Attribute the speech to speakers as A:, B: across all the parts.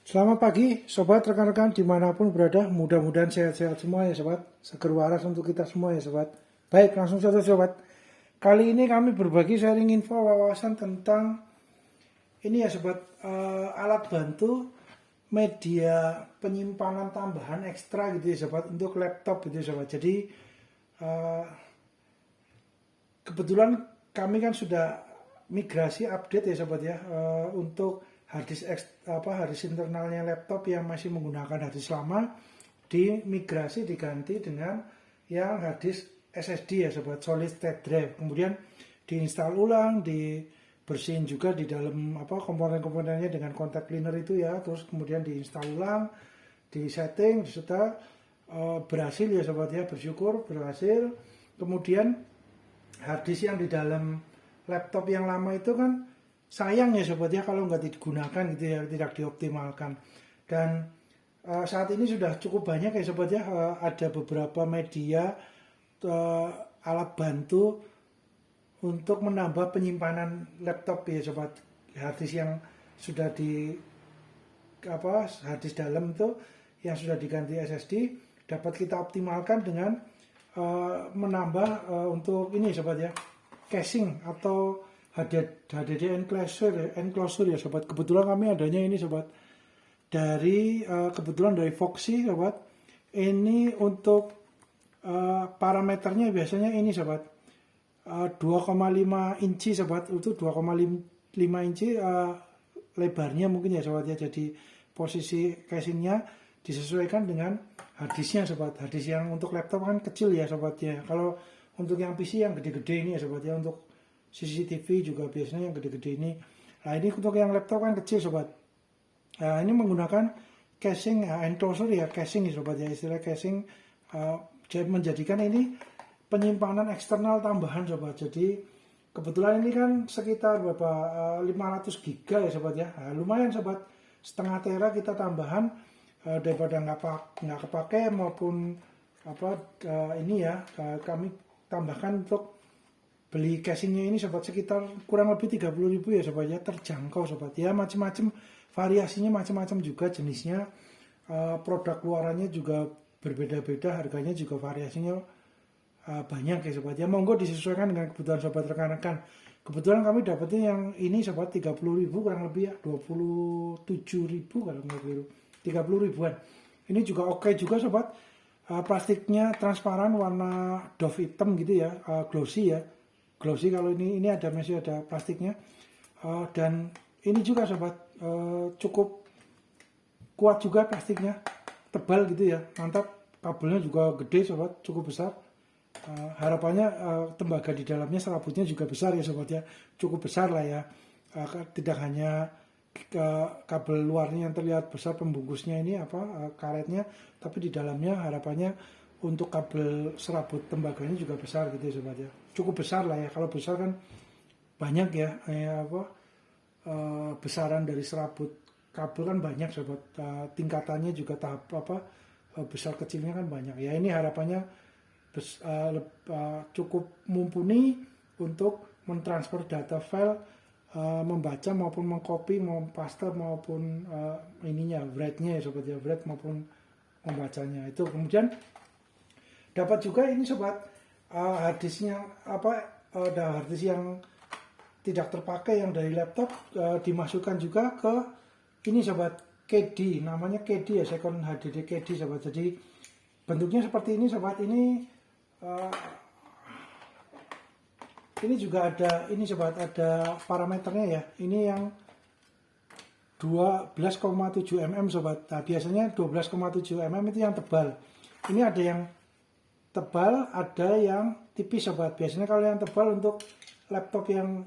A: Selamat pagi sobat rekan-rekan dimanapun berada, mudah-mudahan sehat-sehat semua ya sobat, seger waras untuk kita semua ya sobat. Baik, langsung saja sobat. Kali ini kami berbagi sharing info wawasan tentang ini ya sobat, alat bantu media penyimpanan tambahan ekstra gitu ya sobat, untuk laptop gitu ya sobat. Jadi eh, kebetulan kami kan sudah migrasi update ya sobat ya, untuk harddisk internalnya laptop yang masih menggunakan harddisk lama dimigrasi diganti dengan yang harddisk SSD ya sobat, solid state drive. Kemudian diinstal ulang, dibersihin juga di dalam komponen-komponennya dengan contact cleaner itu ya, terus kemudian diinstal ulang, di setting, sudah berhasil ya sobat ya, bersyukur berhasil. Kemudian harddisk yang di dalam laptop yang lama itu kan sayang ya sobat ya kalau nggak digunakan gitu ya, tidak dioptimalkan. Dan saat ini sudah cukup banyak ya sobat ya, ada beberapa media alat bantu untuk menambah penyimpanan laptop ya sobat. Harddisk yang sudah di harddisk dalam itu yang sudah diganti SSD dapat kita optimalkan dengan menambah untuk ini sobat ya, casing atau HDD enclosure ya sobat. Kebetulan kami adanya ini sobat dari kebetulan dari Foxy sobat. Ini untuk parameternya biasanya ini sobat, 2,5 inci sobat, itu 2,5 inci lebarnya mungkin ya sobat ya. Jadi posisi casingnya disesuaikan dengan harddisknya sobat. Harddisk yang untuk laptop kan kecil ya sobat ya. Kalau untuk yang PC yang gede-gede ini ya sobat ya, untuk CCTV juga biasanya yang gede-gede ini. Nah ini untuk yang laptop kan kecil sobat. Nah, ini menggunakan casing enclosure ya, casing ya sobat ya, istilah casing menjadikan ini penyimpanan eksternal tambahan sobat. Jadi kebetulan ini kan sekitar berapa 500 giga ya sobat ya. Nah, lumayan sobat, setengah tera kita tambahan daripada nggak kepake maupun ini ya, kami tambahkan untuk beli casingnya ini sobat, sekitar kurang lebih 30.000 ya sobat ya, terjangkau sobat ya. Macam-macam variasinya, macam-macam juga jenisnya, produk luarannya juga berbeda-beda, harganya juga variasinya banyak ya sobat ya. Monggo disesuaikan dengan kebutuhan sobat rekan-rekan. Kebetulan kami dapetnya yang ini sobat 30.000 kurang lebih ya, 27.000 kalau nggak keliru, 30 ribuan. Ini juga oke juga sobat. Plastiknya transparan warna doff hitam gitu ya, glossy ya, glossy. Kalau ini masih ada plastiknya. Dan ini juga sobat, cukup kuat juga plastiknya, tebal gitu ya, mantap. Kabelnya juga gede sobat, cukup besar. Harapannya tembaga di dalamnya, serabutnya juga besar ya sobat ya, cukup besar lah ya. Tidak hanya kabel luarnya yang terlihat besar, pembungkusnya ini karetnya, tapi di dalamnya harapannya untuk kabel serabut tembaganya juga besar gitu ya sobat ya, cukup besar lah ya. Kalau besar kan banyak ya, besaran dari serabut kabel kan banyak sobat, tingkatannya juga tahap besar kecilnya kan banyak ya. Ini harapannya cukup mumpuni untuk mentransfer data file, membaca maupun mengcopy, mau paste maupun write-nya ya sobat ya, write maupun membacanya itu. Kemudian dapat juga ini sobat, harddisknya ada harddisk yang tidak terpakai yang dari laptop, dimasukkan juga ke ini sobat, KD, namanya KD ya, second HDD KD sobat. Jadi bentuknya seperti ini sobat. Ini juga ada ini sobat, ada parameternya ya. Ini yang 12,7 mm sobat. Nah, biasanya 12,7 mm itu yang tebal. Ini ada yang tebal, ada yang tipis sobat. Biasanya kalau yang tebal untuk laptop yang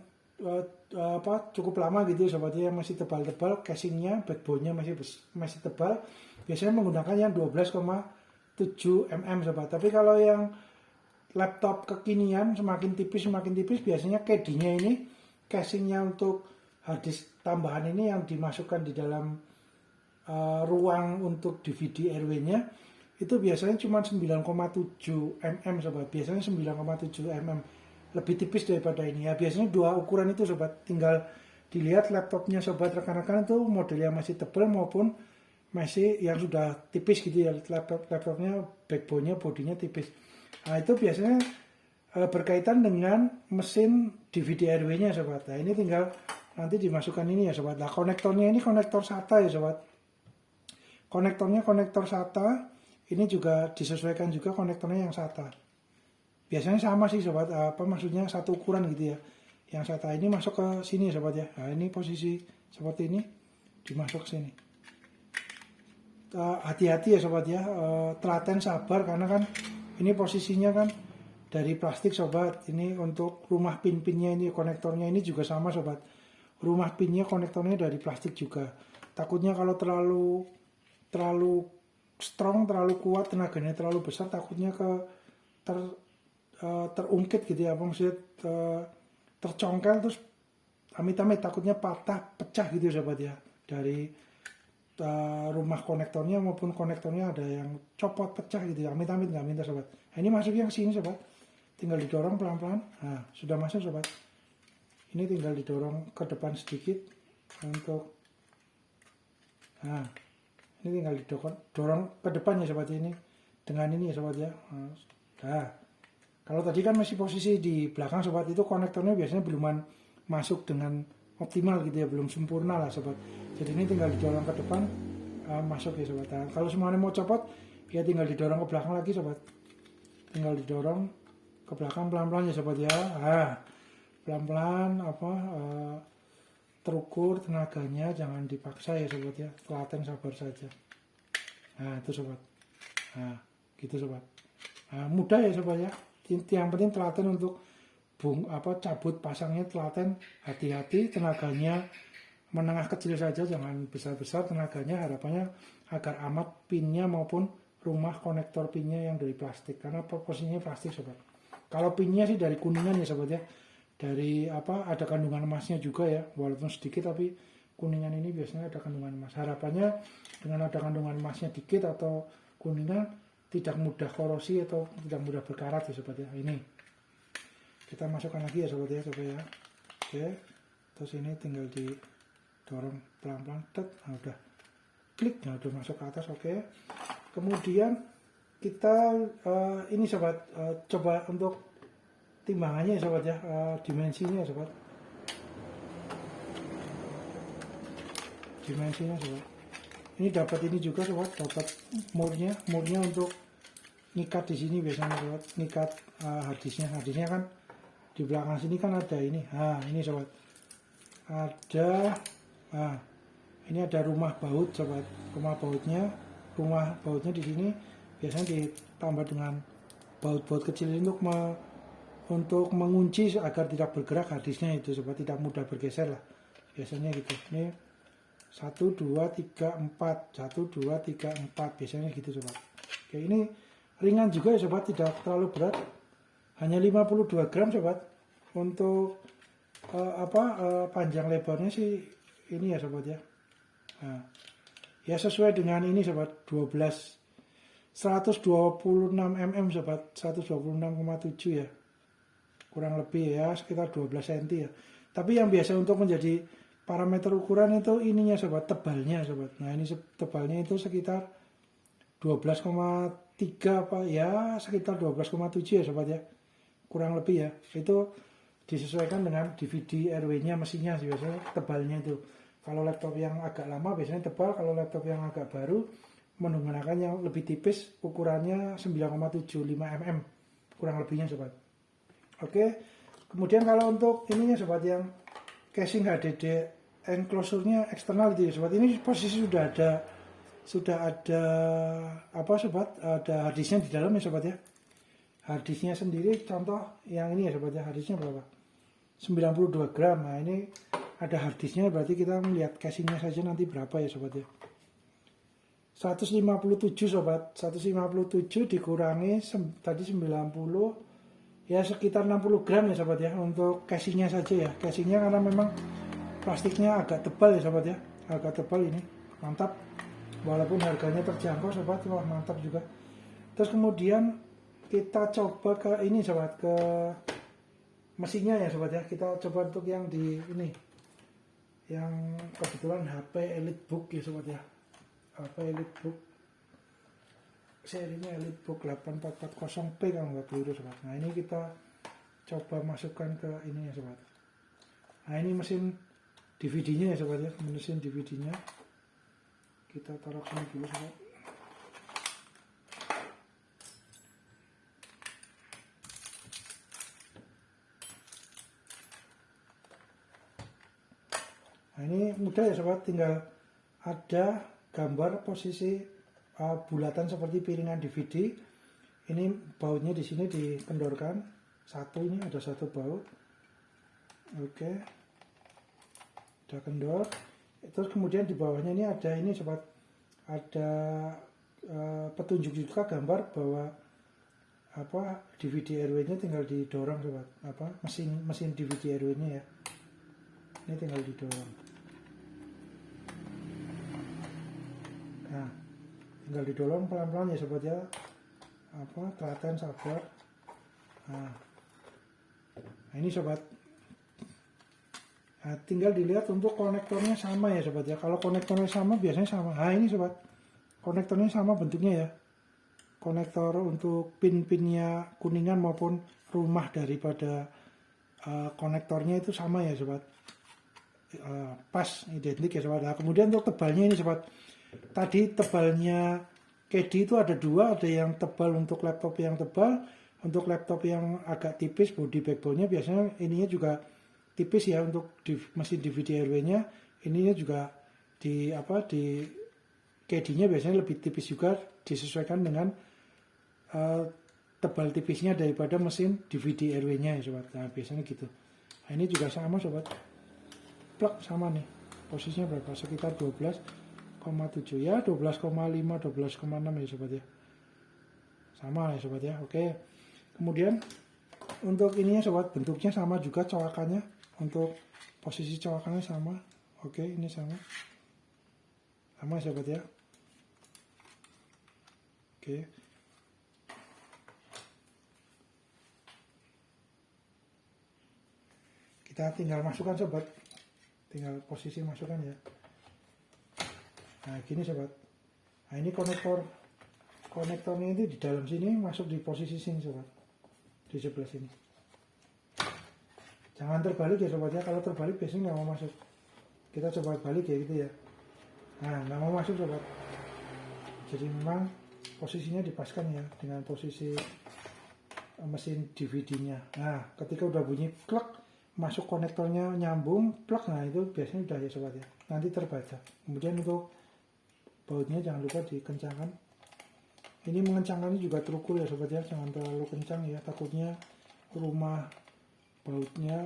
A: cukup lama gitu sobat, yang masih tebal-tebal, casingnya, backbone-nya masih tebal, biasanya menggunakan yang 12,7 mm sobat. Tapi kalau yang laptop kekinian semakin tipis biasanya KD-nya ini, casingnya untuk harddisk tambahan ini yang dimasukkan di dalam ruang untuk DVD RW-nya, itu biasanya cuma 9,7 mm sobat. Biasanya 9,7 mm, lebih tipis daripada ini ya. Biasanya dua ukuran itu sobat, tinggal dilihat laptopnya sobat rekan-rekan itu modelnya masih tebal maupun MACI yang sudah tipis gitu ya, laptopnya backbone-nya, bodinya tipis. Nah itu biasanya berkaitan dengan mesin DVD RW-nya sobat. Nah ini tinggal nanti dimasukkan ini ya sobat. Nah konektornya ini konektor SATA ya sobat. Konektornya konektor SATA. Ini juga disesuaikan juga konektornya yang SATA. Biasanya sama sih sobat. Apa maksudnya satu ukuran gitu ya. Yang SATA ini masuk ke sini ya sobat ya. Nah ini posisi seperti ini dimasuk ke sini. Hati-hati ya sobat ya, telaten sabar karena kan ini posisinya kan dari plastik sobat. Ini untuk rumah pin-pinnya ini, konektornya ini juga sama sobat. Rumah pinnya konektornya dari plastik juga. Takutnya kalau terlalu strong, terlalu kuat, tenaganya terlalu besar, takutnya terungkit gitu ya, maksudnya tercongkel terus amit-amit takutnya patah, pecah gitu sobat ya. Dari rumah konektornya maupun konektornya ada yang copot, pecah gitu ya, amit-amit nggak minta sobat. Nah, ini masuknya ke sini sobat, tinggal didorong pelan-pelan. Nah sudah masuk sobat, ini tinggal didorong ke depan sedikit untuk, nah ini tinggal didorong ke depan ya sobat ini, dengan ini ya sobat ya. Nah kalau tadi kan masih posisi di belakang sobat, itu konektornya biasanya belum masuk dengan optimal gitu ya, belum sempurna lah sobat. Jadi ini tinggal didorong ke depan, masuk ya sobat. Nah, kalau semuanya mau copot ya tinggal didorong ke belakang lagi sobat, tinggal didorong ke belakang pelan-pelan ya sobat ya. Pelan-pelan terukur tenaganya, jangan dipaksa ya sobat ya, telaten sabar saja. Nah itu sobat, nah gitu sobat. Nah, mudah ya sobat ya, yang penting telaten untuk cabut pasangnya, telaten, hati-hati, tenaganya menengah kecil saja, jangan besar-besar tenaganya. Harapannya agar amat pinnya maupun rumah konektor pinnya yang dari plastik, karena posisinya plastik sobat. Kalau pinnya sih dari kuningan ya sobat ya, dari ada kandungan emasnya juga ya, walaupun sedikit tapi kuningan ini biasanya ada kandungan emas. Harapannya dengan ada kandungan emasnya dikit atau kuningan tidak mudah korosi atau tidak mudah berkarat ya sobat ya. Ini kita masukkan lagi ya sobat ya, coba ya. Oke, terus ini tinggal didorong pelan-pelan, nah udah klik, nah udah masuk ke atas. Oke, kemudian kita ini sobat, coba untuk timbangannya ya sobat ya, dimensinya ya sobat, dimensinya sobat. Ini dapat ini juga sobat, dapat murnya untuk ngikat di sini biasanya sobat, ngikat harddisknya kan di belakang sini kan ada ini. Nah ini sobat, ada ini ada rumah baut sobat, rumah bautnya di sini biasanya ditambah dengan baut-baut kecil ini untuk mengunci agar tidak bergerak harddisknya itu sobat, tidak mudah bergeser lah biasanya gitu. Ini 1 2 3 4 1 2 3 4 biasanya gitu sobat. Oke, ini ringan juga ya sobat, tidak terlalu berat, hanya 52 gram sobat. Untuk panjang lebarnya sih ini ya sobat ya. Nah, ya sesuai dengan ini sobat, 126 mm sobat, 126,7 ya, kurang lebih ya sekitar 12 cm ya. Tapi yang biasa untuk menjadi parameter ukuran itu ininya sobat, tebalnya sobat. Nah ini tebalnya itu sekitar 12,3 ya, sekitar 12,7 ya sobat ya, kurang lebih ya. Itu disesuaikan dengan DVD RW-nya mesinnya sih biasanya tebalnya itu. Kalau laptop yang agak lama biasanya tebal, kalau laptop yang agak baru menggunakan yang lebih tipis, ukurannya 9,75 mm kurang lebihnya sobat. Oke, kemudian kalau untuk ininya sobat, yang casing HDD enclosure-nya eksternal gitu ya sobat, ini posisi sudah ada sobat, ada harddisknya di dalam ya sobat ya. Harddisknya sendiri contoh yang ini ya sobat ya, harddisknya berapa? 92 gram. Nah ini ada harddisknya, berarti kita melihat casingnya saja nanti berapa ya sobat ya. 157 sobat, 157 dikurangi tadi 90 ya sekitar 60 gram ya sobat ya, untuk casingnya saja ya. Casingnya karena memang plastiknya agak tebal ya sobat ya, agak tebal ini, mantap, walaupun harganya terjangkau sobat, wah mantap juga. Terus kemudian kita coba ke ini sobat, ke mesinnya ya sobat ya. Kita coba untuk yang di ini, yang kebetulan HP EliteBook ya sobat ya. EliteBook serinya EliteBook 8440P kalau nggak keliru sobat. Nah ini kita coba masukkan ke ini ya sobat. Nah ini mesin DVD-nya ya sobat ya, mesin DVD-nya kita taruh sini dulu sobat. Nah ini mudah ya sobat, tinggal ada gambar posisi bulatan seperti piringan DVD. Ini bautnya di sini dikendorkan satu, ini ada satu baut. Oke, udah kendor. Terus kemudian di bawahnya ini ada ini sobat, ada petunjuk juga gambar bahwa DVD RW-nya tinggal didorong sobat, mesin DVD RW-nya ya. Ini tinggal didorong. Nah, tinggal didorong pelan-pelan ya sobat ya. Telaten sabar. Nah ini sobat. Nah, tinggal dilihat untuk konektornya sama ya sobat ya. Kalau konektornya sama biasanya sama. Nah ini sobat, konektornya sama bentuknya ya. Konektor untuk pin-pinnya kuningan maupun rumah daripada konektornya itu sama ya sobat. Pas, identik ya sobat. Nah, kemudian untuk tebalnya ini sobat. Tadi tebalnya KD itu ada dua, ada yang tebal untuk laptop yang tebal, untuk laptop yang agak tipis body backbone-nya biasanya ininya juga tipis ya untuk mesin DVD RW-nya, ininya juga di KD-nya biasanya lebih tipis juga, disesuaikan dengan tebal tipisnya daripada mesin DVD RW-nya ya sobat. Nah biasanya gitu. Nah ini juga sama sobat, plug sama nih, posisinya berapa, sekitar 12,7 ya, 12,5 12,6 ya sobat ya, sama ya sobat ya. Oke, kemudian untuk ininya sobat, bentuknya sama juga, colokannya untuk posisi colokannya sama. Oke, ini sama ya sobat ya. Oke, kita tinggal masukkan sobat, tinggal posisi masukkan ya. Nah gini sobat, nah ini konektornya itu di dalam sini, masuk di posisi sini sobat, di sebelah sini. Jangan terbalik ya sobat ya, kalau terbalik biasanya nggak mau masuk. Kita coba balik ya gitu ya. Nah nggak mau masuk sobat. Jadi memang posisinya dipaskan ya dengan posisi mesin DVD-nya. Nah ketika udah bunyi klek, masuk konektornya nyambung plug, nah itu biasanya udah ya sobat ya, nanti terbaca. Kemudian untuk bautnya jangan lupa dikencangkan. Ini mengencangkannya juga terukur ya sobat ya, jangan terlalu kencang ya, takutnya rumah bautnya,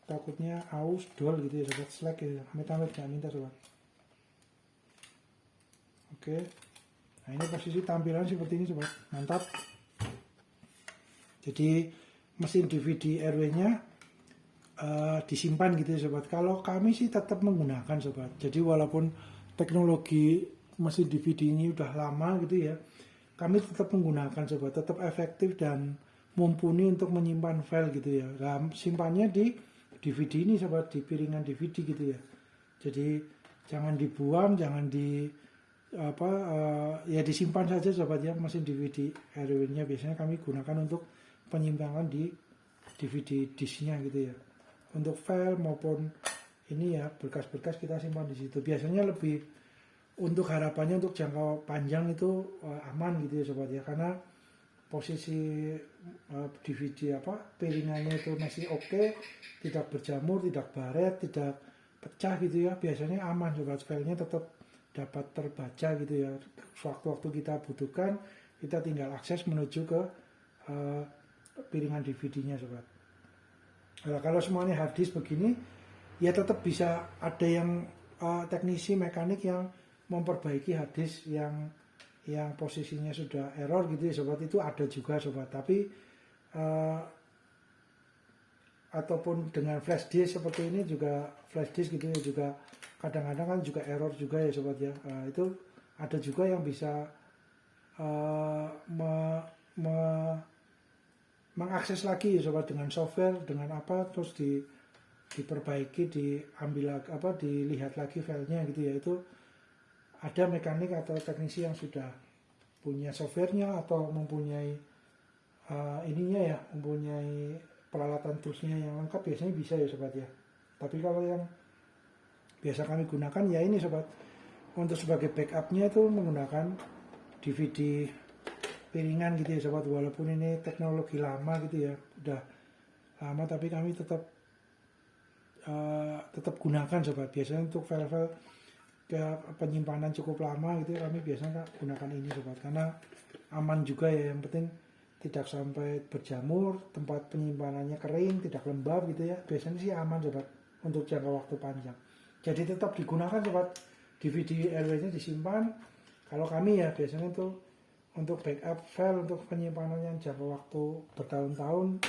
A: takutnya aus dol gitu ya sobat, slack ya, amit-amit nggak minta sobat. Oke, nah ini posisi tampilan seperti ini sobat, mantap. Jadi mesin DVD RW-nya disimpan gitu ya sobat. Kalau kami sih tetap menggunakan sobat, jadi walaupun teknologi mesin DVD ini udah lama gitu ya, kami tetap menggunakan sobat, tetap efektif dan mumpuni untuk menyimpan file gitu ya. Nah, simpannya di DVD ini sobat, di piringan DVD gitu ya. Jadi jangan dibuang, jangan ya disimpan saja sobat ya, mesin DVD RW-nya biasanya kami gunakan untuk penyimpanan di DVD disknya gitu ya. Untuk file maupun ini ya, berkas-berkas kita simpan di situ. Biasanya lebih untuk harapannya untuk jangka panjang itu aman gitu ya sobat ya, karena posisi DVD piringannya itu masih oke, tidak berjamur, tidak baret, tidak pecah gitu ya, biasanya aman sobat, filenya tetap dapat terbaca gitu ya. Sewaktu-waktu kita butuhkan, kita tinggal akses menuju ke piringan DVD-nya sobat. Nah, kalau semuanya harddisk begini ya tetap bisa ada yang teknisi mekanik yang memperbaiki harddisk yang posisinya sudah error gitu ya sobat, itu ada juga sobat. Tapi ataupun dengan flash disk seperti ini juga, flash disk gitu ya juga kadang-kadang kan juga error juga ya sobat ya. Itu ada juga yang bisa mengakses lagi ya sobat, dengan software, dengan terus diperbaiki, diambil dilihat lagi filenya gitu ya. Itu ada mekanik atau teknisi yang sudah punya softwarenya atau mempunyai ininya ya, mempunyai peralatan toolsnya yang lengkap, biasanya bisa ya sobat ya. Tapi kalau yang biasa kami gunakan ya ini sobat, untuk sebagai backupnya itu menggunakan DVD piringan gitu ya sobat. Walaupun ini teknologi lama gitu ya, udah lama, tapi kami tetap gunakan sobat. Biasanya untuk file-file penyimpanan cukup lama gitu ya, kami biasanya gunakan ini sobat, karena aman juga ya. Yang penting tidak sampai berjamur, tempat penyimpanannya kering, tidak lembab gitu ya. Biasanya sih aman sobat untuk jangka waktu panjang. Jadi tetap digunakan sobat, DVD RW-nya disimpan. Kalau kami ya biasanya itu untuk backup file, untuk penyimpanan yang jangka waktu bertahun-tahun,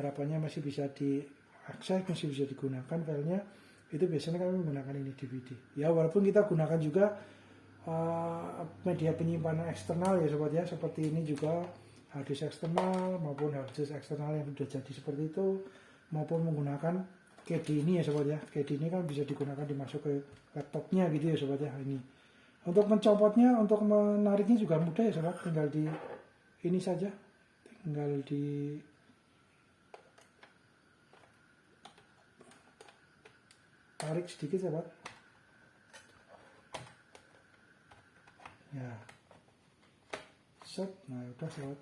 A: harapannya masih bisa diakses, masih bisa digunakan filenya. Itu biasanya kami menggunakan ini DVD. Ya walaupun kita gunakan juga media penyimpanan eksternal ya sobat ya, seperti ini juga harddisk eksternal maupun harddisk eksternal yang sudah jadi seperti itu, maupun menggunakan KD ini ya sobat ya. KD ini kan bisa digunakan dimasuk ke laptopnya gitu ya sobat ya. Ini untuk mencopotnya, untuk menariknya juga mudah ya sobat, tinggal di ini saja, tinggal di tarik sedikit sobat ya, set. Nah udah sobat.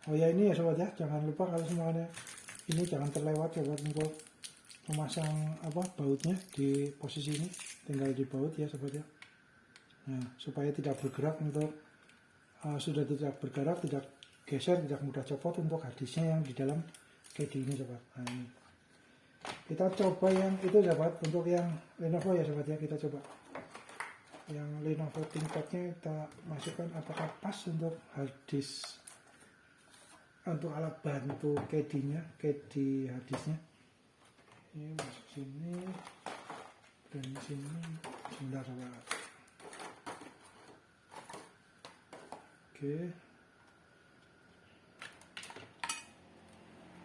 A: Oh ya ini ya sobat ya, jangan lupa kalau semuanya ini jangan terlewat sobat untuk memasang bautnya di posisi ini, tinggal dibaut ya sobat ya. Nah supaya tidak bergerak, untuk sudah tidak bergerak, tidak geser, tidak mudah copot untuk harddisknya yang di dalam KD ini sobat. Nah ini kita coba yang itu sobat, untuk yang Lenovo ya sobat ya. Kita coba yang Lenovo ThinkPad-nya kita masukkan, apakah pas untuk harddisk, untuk alat bantu KD-nya, KD harddisknya. Ini masuk sini dan sini, sebentar sobat. Oke,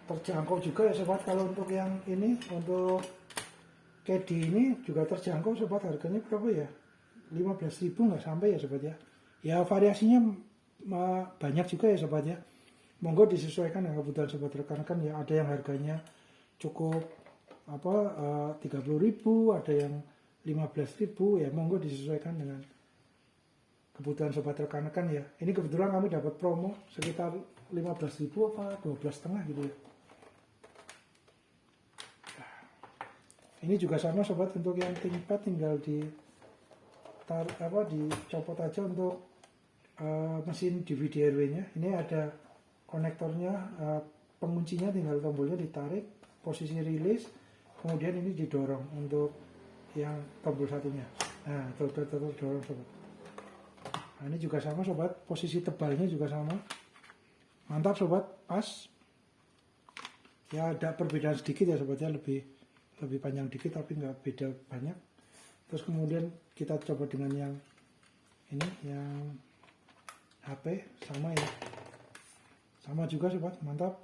A: terjangkau juga ya sobat. Kalau untuk yang ini, untuk KD ini juga terjangkau sobat. Harganya berapa ya? 15.000 nggak sampai ya sobat ya. Ya variasinya banyak juga ya sobat ya. Monggo disesuaikan dengan kebutuhan sobat rekan-rekan ya. Ada yang harganya cukup 30.000, ada yang 15.000 ya. Monggo disesuaikan dengan kebutuhan sobat rekan-rekan ya. Ini kebetulan kami dapat promo sekitar 15.000 apa 12,5 gitu ya. Ini juga sama sobat, untuk yang ThinkPad tinggal dicopot aja untuk mesin DVD RW-nya. Ini ada konektornya, penguncinya, tinggal tombolnya ditarik, posisi rilis, kemudian ini didorong untuk yang tombol satunya. Nah, dorong sobat. Nah, ini juga sama sobat, posisi tebalnya juga sama. Mantap sobat, pas. Ya ada perbedaan sedikit ya sobat ya, lebih panjang dikit tapi nggak beda banyak. Terus kemudian kita coba dengan yang ini, yang HP, sama ya. Sama juga sobat, mantap.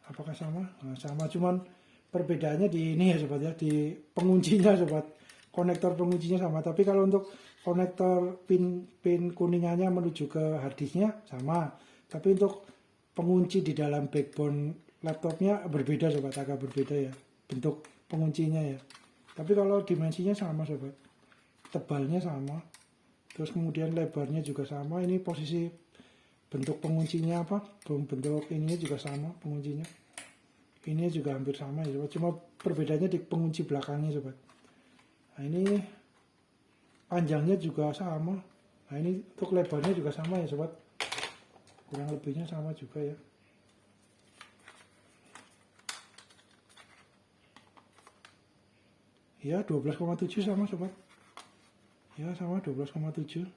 A: Apakah sama? Nah, sama, cuman perbedaannya di ini ya sobat ya, di penguncinya sobat. Konektor penguncinya sama, tapi kalau untuk konektor pin kuningannya menuju ke harddisknya sama. Tapi untuk pengunci di dalam backbone laptopnya berbeda sobat, agak berbeda ya bentuk penguncinya ya. Tapi kalau dimensinya sama sobat, tebalnya sama, terus kemudian lebarnya juga sama. Ini posisi bentuk penguncinya bentuk ininya juga sama penguncinya. Ini juga hampir sama ya sobat, cuma perbedaannya di pengunci belakangnya sobat. Nah ini panjangnya juga sama. Nah ini untuk lebarnya juga sama ya sobat, kurang lebihnya sama juga ya. Ya 12,7 sama sobat. Ya sama 12,7.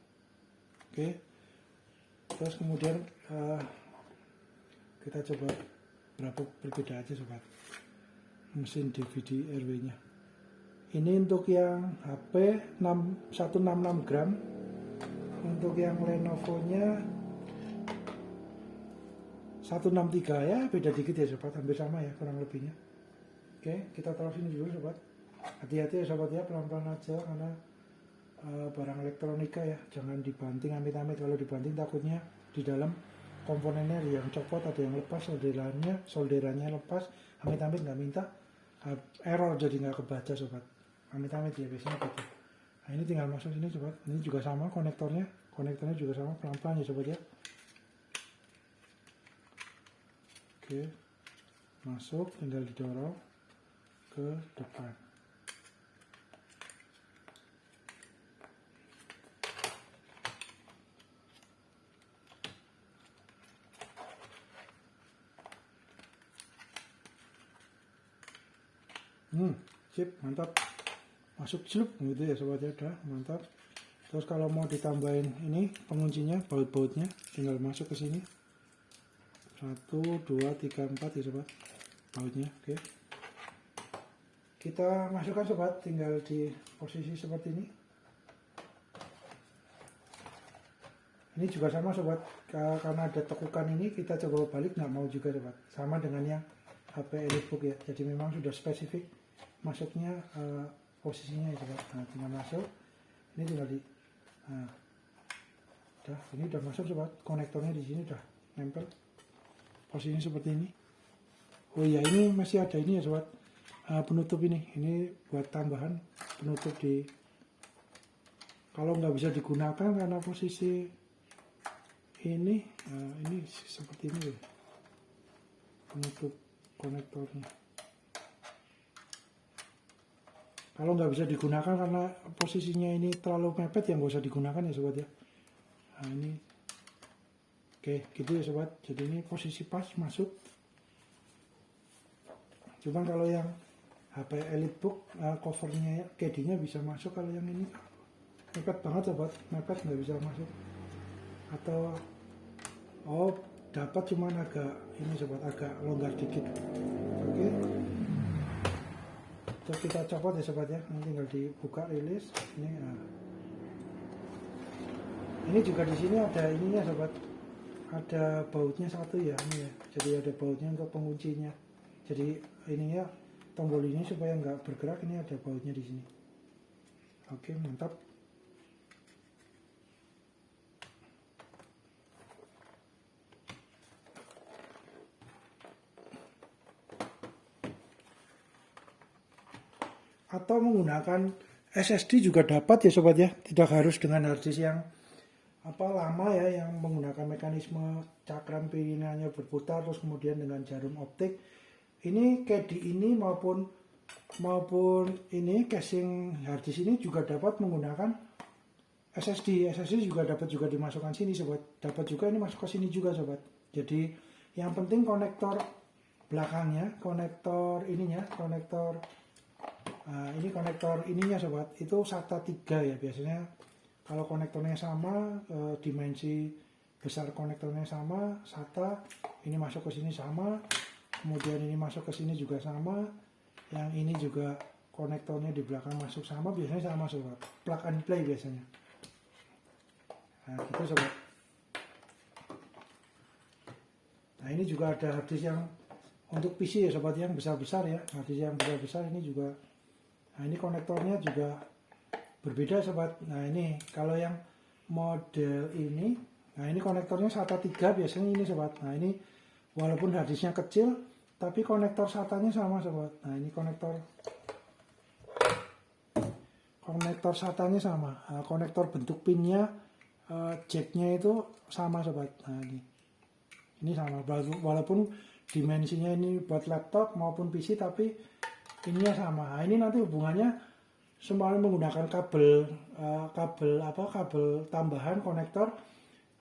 A: Oke. Terus kemudian kita coba berapa berbeda aja sobat mesin DVD RW-nya. Ini untuk yang HP 166 gram. Untuk yang Lenovo-nya 163 ya, beda dikit ya sobat, hampir sama ya kurang lebihnya. Oke, kita taruh sini dulu sobat. Hati-hati ya sobat ya, pelan-pelan aja karena barang elektronika ya, jangan dibanting amit-amit. Kalau dibanting takutnya di dalam komponennya ada yang copot, ada yang lepas, solderannya lepas, amit-amit nggak minta, error jadi nggak kebaca sobat, amit-amit ya biasanya gitu. Nah ini tinggal masuk sini sobat, ini juga sama konektornya juga sama, pelan-pelan ya sobat ya. Oke, masuk, tinggal didorong ke depan. Sip, mantap, masuk celup gitu ya sobat ya, udah mantap. Terus kalau mau ditambahin ini penguncinya, baut-bautnya tinggal masuk ke sini, 1, 2, 3, 4 ya sobat bautnya. Oke, kita masukkan sobat, tinggal di posisi seperti ini. Ini juga sama sobat, karena ada tekukan ini kita coba balik, nggak mau juga sobat, sama dengan yang HP EliteBook ya, jadi memang sudah spesifik masuknya posisinya ya sobat. Nah tinggal masuk, ini tinggal di ini udah masuk sobat, konektornya di sini udah nempel posisinya seperti ini. Oh iya, ini masih ada ini ya sobat, penutup ini buat tambahan penutup di, kalau nggak bisa digunakan karena posisi ini seperti ini ya, penutup konektornya. Kalau nggak bisa digunakan karena posisinya ini terlalu mepet ya nggak usah digunakan ya sobat ya. Nah ini oke gitu ya sobat, jadi ini posisi pas masuk. Cuman kalau yang HP EliteBook covernya CAD-nya bisa masuk, kalau yang ini mepet banget sobat, mepet nggak bisa masuk. Atau dapat cuman agak ini sobat, agak longgar dikit. Oke, terus kita copot ya sobat ya, ini tinggal dibuka, rilis ini. Ini juga di sini ada ininya sobat, ada bautnya satu ya ini ya, jadi ada bautnya untuk penguncinya. Jadi ininya tombol ini supaya nggak bergerak, ini ada bautnya di sini. Oke, mantap. Atau menggunakan SSD juga dapat ya sobat ya, tidak harus dengan harddisk yang lama ya, yang menggunakan mekanisme cakram piringannya berputar terus kemudian dengan jarum optik. Ini CAD ini maupun ini casing harddisk ini juga dapat menggunakan SSD juga dapat juga dimasukkan sini sobat, dapat juga ini masuk ke sini juga sobat. Jadi yang penting konektor belakangnya, konektor ininya, ini konektor ininya sobat, itu SATA 3 ya biasanya. Kalau konektornya sama, dimensi besar konektornya sama, SATA, ini masuk ke sini sama, kemudian ini masuk ke sini juga sama, yang ini juga konektornya di belakang masuk sama, biasanya sama sobat, plug and play biasanya. Nah gitu sobat. Nah ini juga ada harddisk yang untuk PC ya sobat, yang besar-besar ya, harddisk yang besar-besar ini juga. Nah ini konektornya juga berbeda sobat. Nah ini kalau yang model ini, nah ini konektornya SATA 3 biasanya ini sobat. Nah ini walaupun harddisknya kecil, tapi konektor SATA-nya sama sobat. Nah ini konektor SATA-nya sama. Nah, konektor bentuk pinnya, jack-nya itu sama sobat. Nah ini sama, walaupun dimensinya ini buat laptop maupun PC, tapi ininya sama. Nah, ini nanti hubungannya semuanya menggunakan kabel tambahan konektor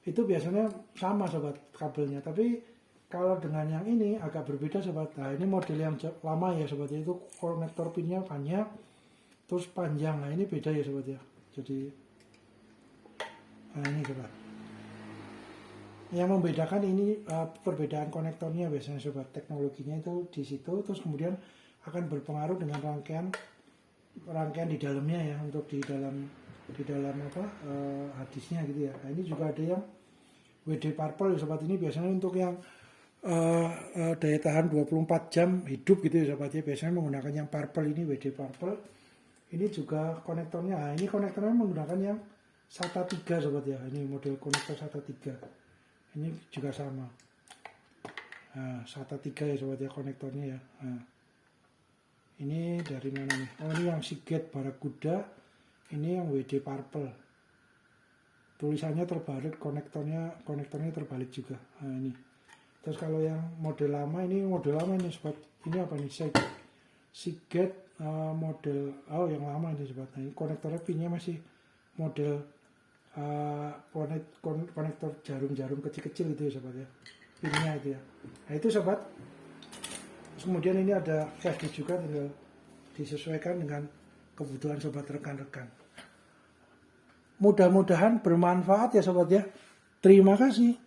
A: itu biasanya sama sobat kabelnya. Tapi kalau dengan yang ini agak berbeda sobat. Nah ini model yang lama ya sobat, itu konektor pinnya panjang terus panjang. Nah ini beda ya sobat ya. Jadi nah ini sobat, yang membedakan ini perbedaan konektornya biasanya sobat, teknologinya itu di situ. Terus kemudian akan berpengaruh dengan rangkaian di dalamnya ya, untuk di dalam harddisknya gitu ya. Nah ini juga ada yang WD Purple ya sobat, ini biasanya untuk yang daya tahan 24 jam hidup gitu ya sobat ya. Biasanya menggunakan yang purple ini, WD purple. Ini juga konektornya, nah ini konektornya menggunakan yang SATA 3 sobat ya. Ini model konektor SATA 3. Ini juga sama. Nah, SATA 3 ya sobat ya konektornya ya. Nah, ini dari mana nih? Oh ini yang Seagate Barakuda. Ini yang WD purple. Tulisannya terbalik, konektornya terbalik juga. Nah ini. Terus kalau yang model lama ini sobat. Ini apa nih? Seagate model yang lama ini sobat. Nah, ini konektornya pinnya masih model konektor jarum-jarum kecil-kecil itu ya sobat ya. Pinnya itu ya. Nah itu sobat. Terus kemudian ini ada flash disk juga, tinggal disesuaikan dengan kebutuhan sobat rekan-rekan. Mudah-mudahan bermanfaat ya sobat ya. Terima kasih.